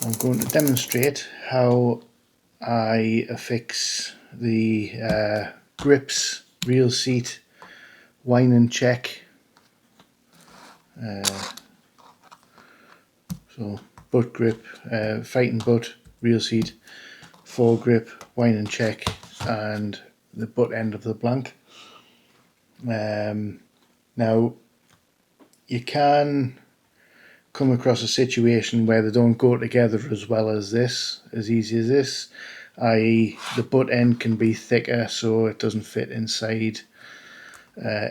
I'm going to demonstrate how I affix the grips, reel seat, wine and check. So butt grip, fighting butt, reel seat, foregrip, wine and check, and the butt end of the blank. Now you can come across a situation where they don't go together as well as this, as easy as this, i.e. the butt end can be thicker so it doesn't fit inside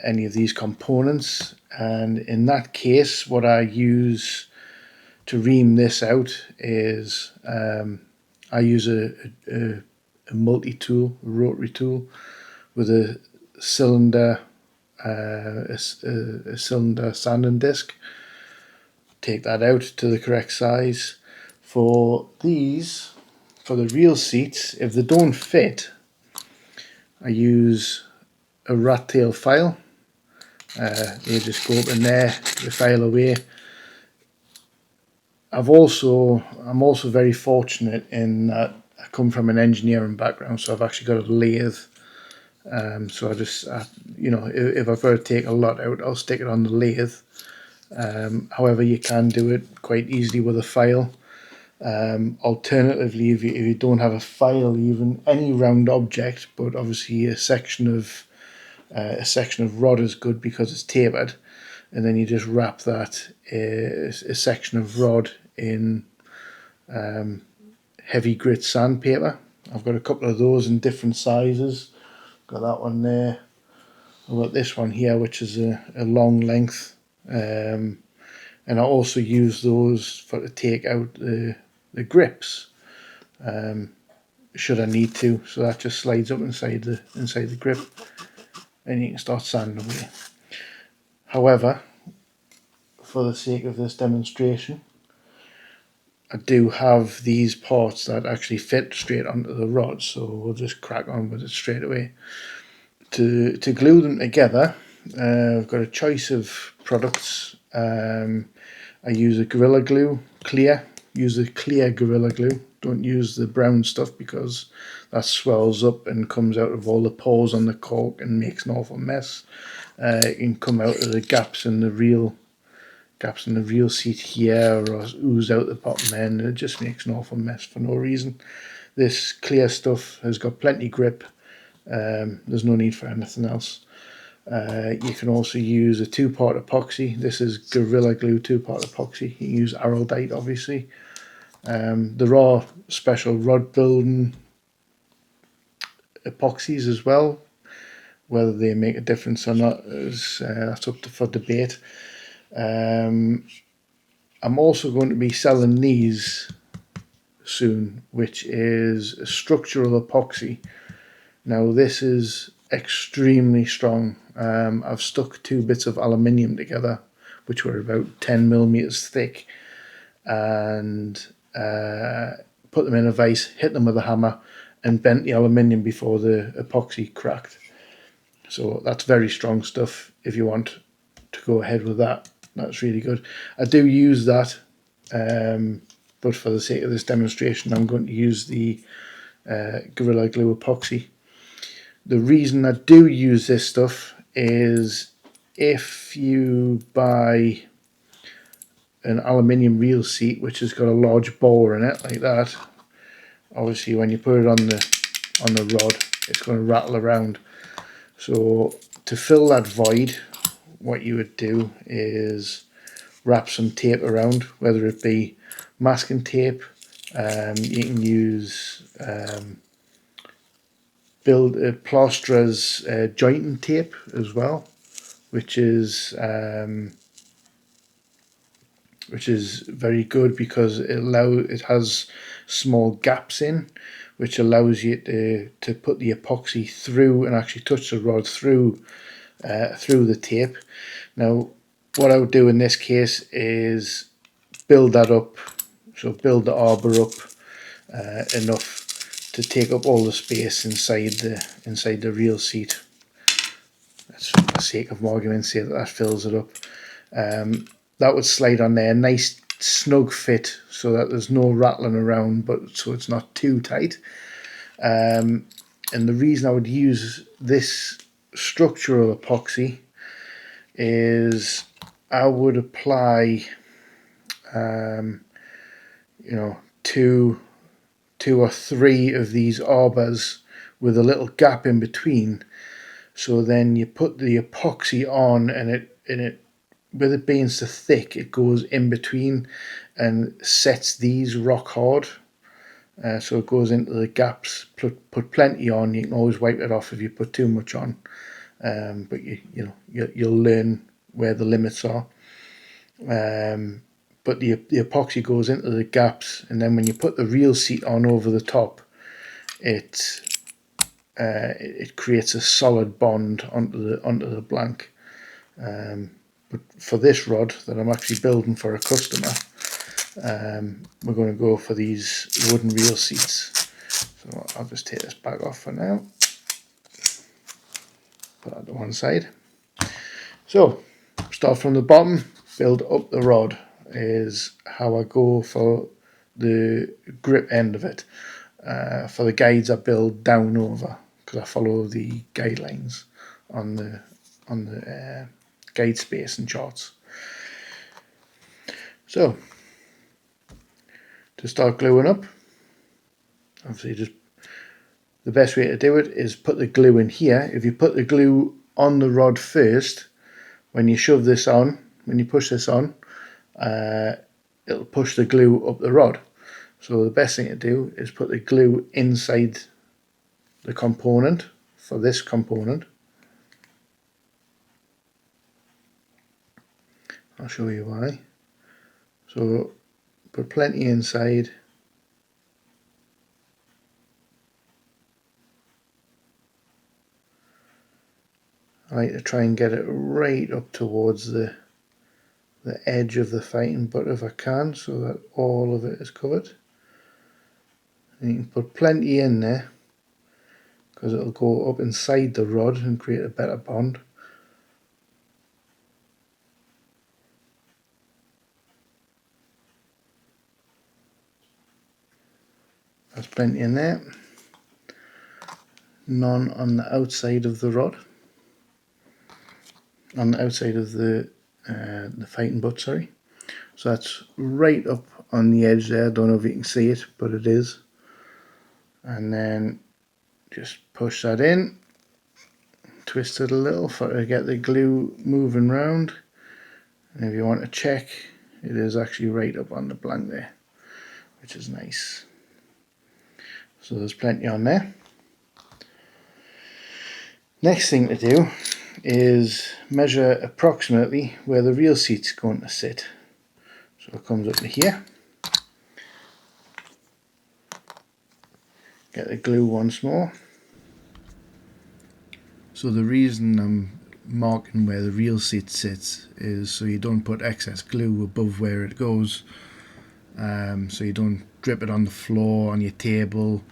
any of these components, and in that case what I use to ream this out is I use a multi-tool, a rotary tool with a cylinder a cylinder sanding disc. Take that out to the correct size. For these, for the reel seats, if they don't fit, I use a rat tail file. You just go up in there, you file away. I'm also very fortunate in that I come from an engineering background, so I've actually got a lathe. So you know, if I've got to take a lot out, I'll stick it on the lathe. However, you can do it quite easily with a file. Alternatively, if you don't have a file, even any round object, but obviously a section of rod is good because it's tapered, and then you just wrap that a section of rod in heavy grit sandpaper. I've got a couple of those in different sizes. Got that one there. I've got this one here, which is a long length, and I also use those to take out the grips, should I need to. So that just slides up inside the grip, and you can start sanding away. However, for the sake of this demonstration, I do have these parts that actually fit straight onto the rod, so we'll just crack on with it straight away. To glue them together, I've got a choice of products. I use a Gorilla Glue clear. Use a clear Gorilla Glue. Don't use the brown stuff because that swells up and comes out of all the pores on the cork and makes an awful mess. It can come out of the gaps in the reel seat here, or ooze out the bottom end, and it just makes an awful mess for no reason. This clear stuff has got plenty grip. There's no need for anything else. You can also use a 2-part epoxy. This is Gorilla Glue 2-part epoxy. You can use Araldite, obviously. There are special rod building epoxies as well. Whether they make a difference or not is that's up for debate. I'm also going to be selling these soon, which is a structural epoxy. Now this is extremely strong. I've stuck 2 bits of aluminium together, which were about 10 millimeters thick, and put them in a vise, hit them with a hammer, and bent the aluminium before the epoxy cracked. So that's very strong stuff. If you want to go ahead with that, that's really good. I do use that, but for the sake of this demonstration, I'm going to use the Gorilla Glue epoxy. The reason I do use this stuff is if you buy an aluminium reel seat which has got a large bore in it like that, obviously when you put it on the rod, it's going to rattle around. So to fill that void, what you would do is wrap some tape around, whether it be masking tape. You can use plasterer's jointing tape as well, which is very good because it has small gaps in, which allows you to put the epoxy through and actually touch the rod through the tape. Now what I would do in this case is build that up, so build the arbor up enough to take up all the space inside the reel seat. Let's, for the sake of argument, say that fills it up. That would slide on there nice snug fit so that there's no rattling around, but so it's not too tight. And the reason I would use this structural epoxy is I would apply, you know, two or three of these arbors with a little gap in between. So then you put the epoxy on, and it with it being so thick, it goes in between and sets these rock hard. So it goes into the gaps. Put plenty on. You can always wipe it off if you put too much on. But you'll learn where the limits are. But the epoxy goes into the gaps, and then when you put the real seat on over the top, it creates a solid bond onto the blank. But for this rod that I'm actually building for a customer, we're going to go for these wooden reel seats. So I'll just take this back off for now. Put that to one side. So start from the bottom, build up the rod is how I go for the grip end of it. For the guides I build down over because I follow the guidelines on the guide space and charts. So to start gluing up, obviously just the best way to do it is put the glue in here. If you put the glue on the rod first, when you shove this on, when you push this on, it'll push the glue up the rod. So the best thing to do is put the glue inside the component for this component. I'll show you why. So put plenty inside. I like to try and get it right up towards the edge of the fighting butt if I can, so that all of it is covered. And you can put plenty in there because it'll go up inside the rod and create a better bond. There's plenty in there. None on the outside of the rod. On the outside of the fighting butt, sorry. So that's right up on the edge there. I don't know if you can see it, but it is. And then just push that in, twist it a little to get the glue moving round. And if you want to check, it is actually right up on the blank there, which is nice. So there's plenty on there. Next thing to do is measure approximately where the real seat's going to sit. So it comes up to here. Get the glue once more. So the reason I'm marking where the real seat sits is so you don't put excess glue above where it goes. So you don't drip it on the floor, on your table,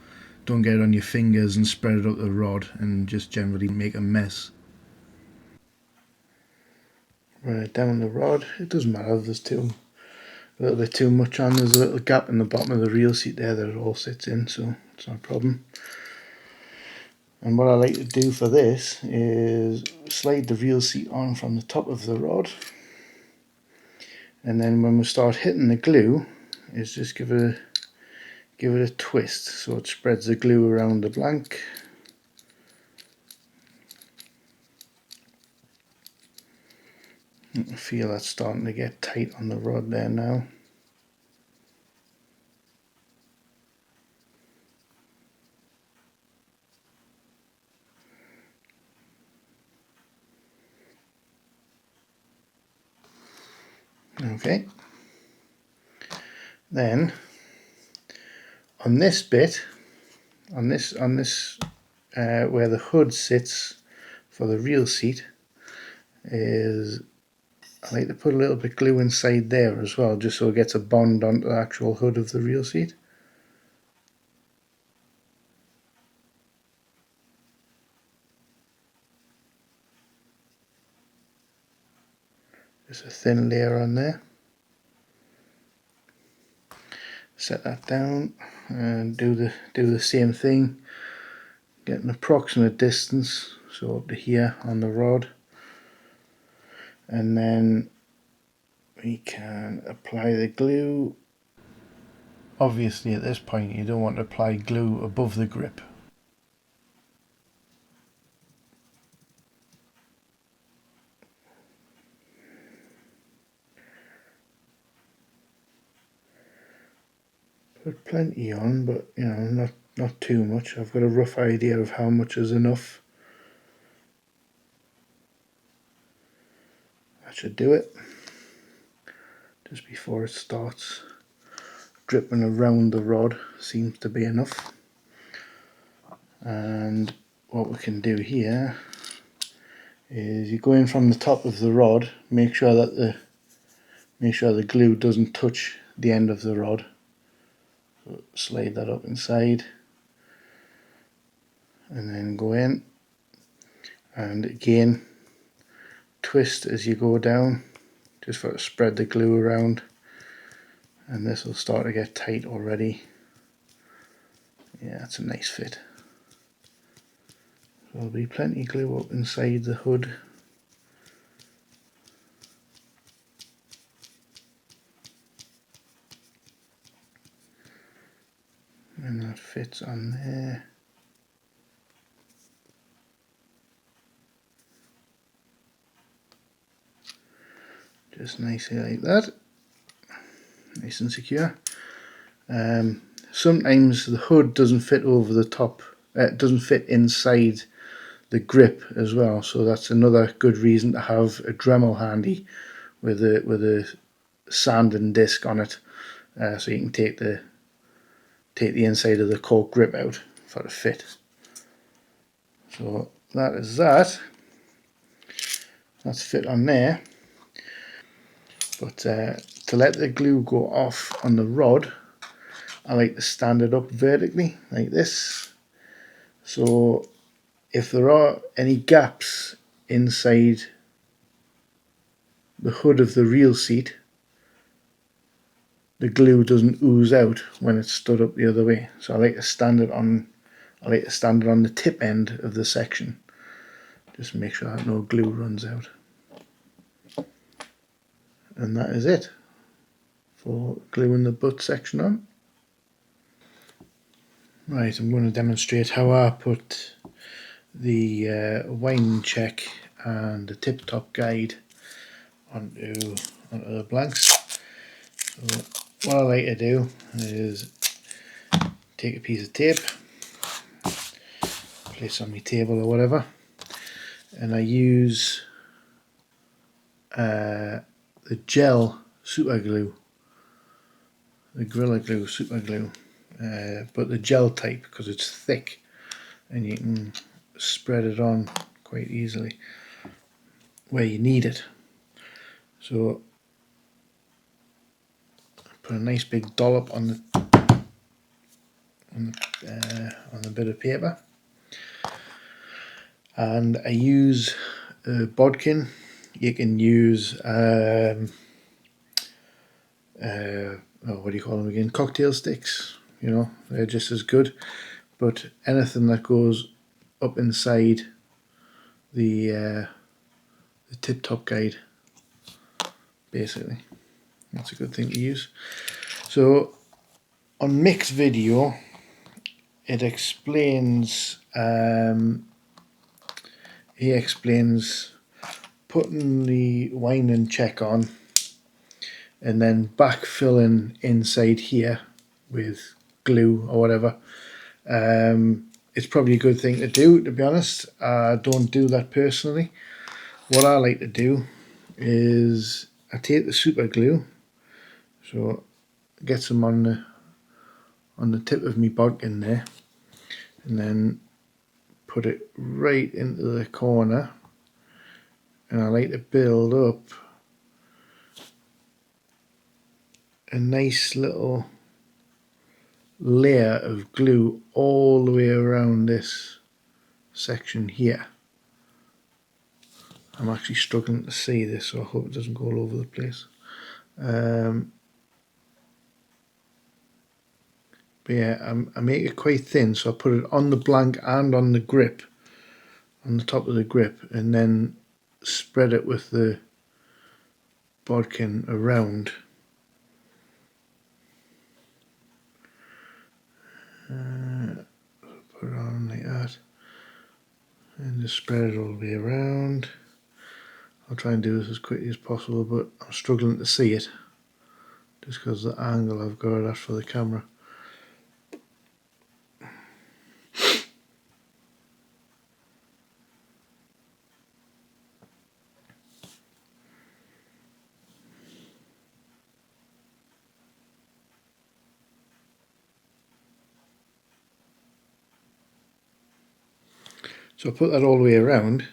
don't get it on your fingers and spread it up the rod and just generally make a mess. Run it down the rod. It doesn't matter if there's a little bit too much on. There's a little gap in the bottom of the real seat there that it all sits in, so it's not a problem. And what I like to do for this is slide the real seat on from the top of the rod, and then when we start hitting the glue is just give it a twist so it spreads the glue around the blank. You can feel that's starting to get tight on the rod there now. Okay, then on this bit, on this where the hood sits for the real seat, is I like to put a little bit of glue inside there as well, just so it gets a bond onto the actual hood of the real seat. Just a thin layer on there. Set that down and do the same thing. Get an approximate distance, so up to here on the rod, and then we can apply the glue. Obviously at this point you don't want to apply glue above the grip. Put plenty on, but you know, not too much. I've got a rough idea of how much is enough. That should do it. Just before it starts dripping around the rod seems to be enough. And what we can do here is you go in from the top of the rod, make sure the glue doesn't touch the end of the rod. So slide that up inside and then go in, and again twist as you go down, just for to spread the glue around, and this will start to get tight already. Yeah, that's a nice fit. There'll be plenty of glue up inside the hood. And that fits on there. Just nicely like that. Nice and secure. Sometimes the hood doesn't fit over the top. It doesn't fit inside the grip as well, so that's another good reason to have a Dremel handy with a sanding disc on it, so you can take the inside of the cork grip out for the fit. So that is that. That's fit on there. But to let the glue go off on the rod, I like to stand it up vertically like this. So if there are any gaps inside the hood of the real seat, the glue doesn't ooze out when it's stood up the other way. So I like to stand it on the tip end of the section, just to make sure that no glue runs out. And that is it for gluing the butt section on. Right, I'm going to demonstrate how I put the winding check and the tip-top guide onto the blanks. So what I like to do is take a piece of tape, place on my table or whatever, and I use the gel super glue, the Gorilla Glue super glue, but the gel type, because it's thick and you can spread it on quite easily where you need it. So put a nice big dollop on the bit of paper, and I use bodkin. You can use what do you call them again? Cocktail sticks. You know, they're just as good. But anything that goes up inside the tip-top guide, basically, that's a good thing to use. So on Mick's video, it explains. He explains putting the winding check on and then backfilling inside here with glue or whatever. It's probably a good thing to do, to be honest. I don't do that personally. What I like to do is I take the super glue, so it gets them on the tip of my bodkin there, and then put it right into the corner, and I like to build up a nice little layer of glue all the way around this section here. I'm actually struggling to see this, so I hope it doesn't go all over the place. But yeah, I make it quite thin, so I put it on the blank and on the grip, on the top of the grip, and then spread it with the bodkin around. Put it on like that, and just spread it all the way around. I'll try and do this as quickly as possible, but I'm struggling to see it just because the angle I've got it at for the camera. So I put that all the way around,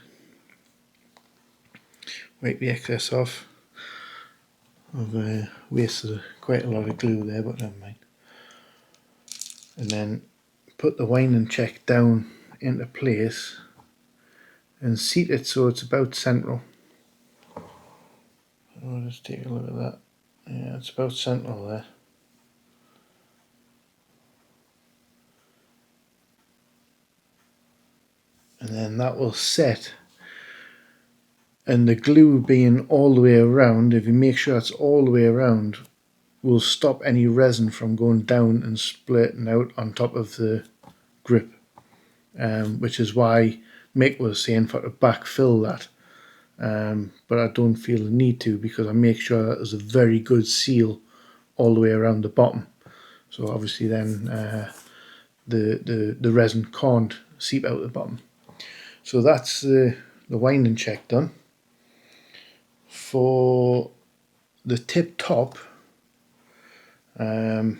wipe the excess off. I've wasted quite a lot of glue there, but never mind. And then put the winding check down into place and seat it so it's about central. I'll just take a look at that. Yeah, it's about central there. And then that will set, and the glue being all the way around, if you make sure it's all the way around, will stop any resin from going down and splitting out on top of the grip, which is why Mick was saying for to backfill that, but I don't feel the need to, because I make sure that there's a very good seal all the way around the bottom, so obviously then the resin can't seep out the bottom. So that's the winding check done. For the tip top, I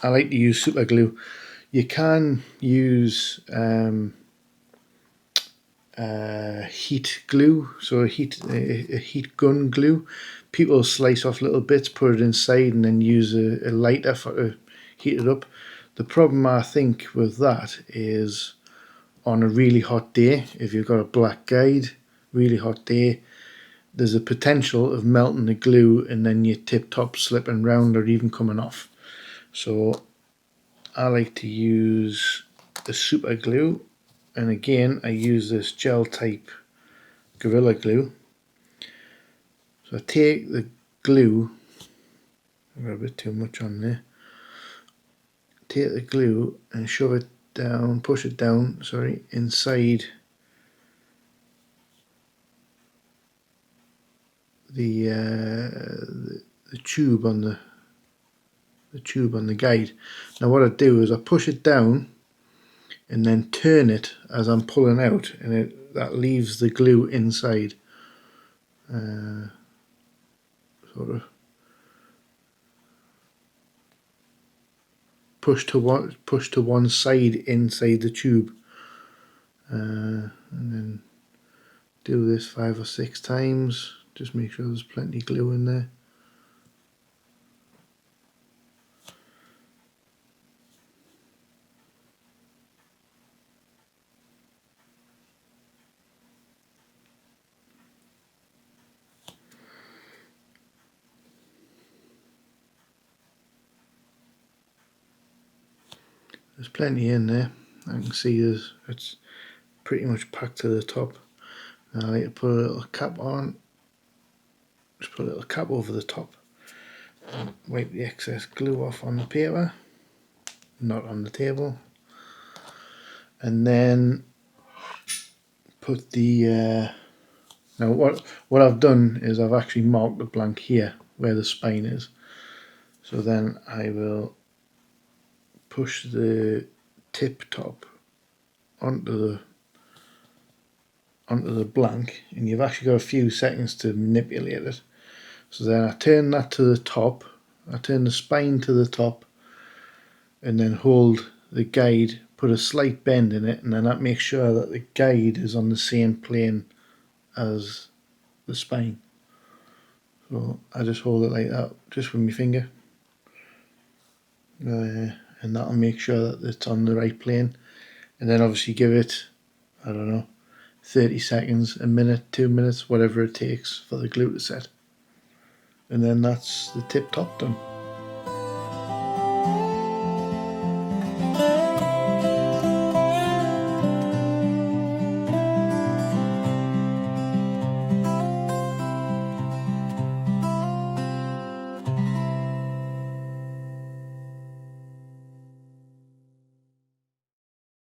like to use super glue. You can use heat glue, so a heat gun glue. People slice off little bits, put it inside, and then use a lighter to heat it up. The problem I think with that is on a really hot day, if you've got a black guide, really hot day, there's a potential of melting the glue and then your tip top slipping round or even coming off. So I like to use the super glue, and again I use this gel type Gorilla Glue. So I take the glue, I've got a bit too much on there, take the glue and shove it down, push it down, sorry, inside the tube on the guide. Now what I do is I push it down and then turn it as I'm pulling out, and that leaves the glue inside. Sort of push to one side inside the tube, and then do this 5 or 6 times. Just make sure there's plenty of glue in there. There's plenty in there. I can see it's pretty much packed to the top. Now I like to put a little cap on. Just put a little cap over the top. Wipe the excess glue off on the paper, not on the table, and then put the now what I've done is I've actually marked the blank here where the spine is, so then I will push the tip top onto the blank, and you've actually got a few seconds to manipulate it. So then I turn that to the top, I turn the spine to the top, and then hold the guide, put a slight bend in it, and then that makes sure that the guide is on the same plane as the spine. So I just hold it like that, just with my finger, and that'll make sure that it's on the right plane. And then obviously give it, I don't know, 30 seconds, a minute, 2 minutes, whatever it takes for the glue to set. And then that's the tip top done.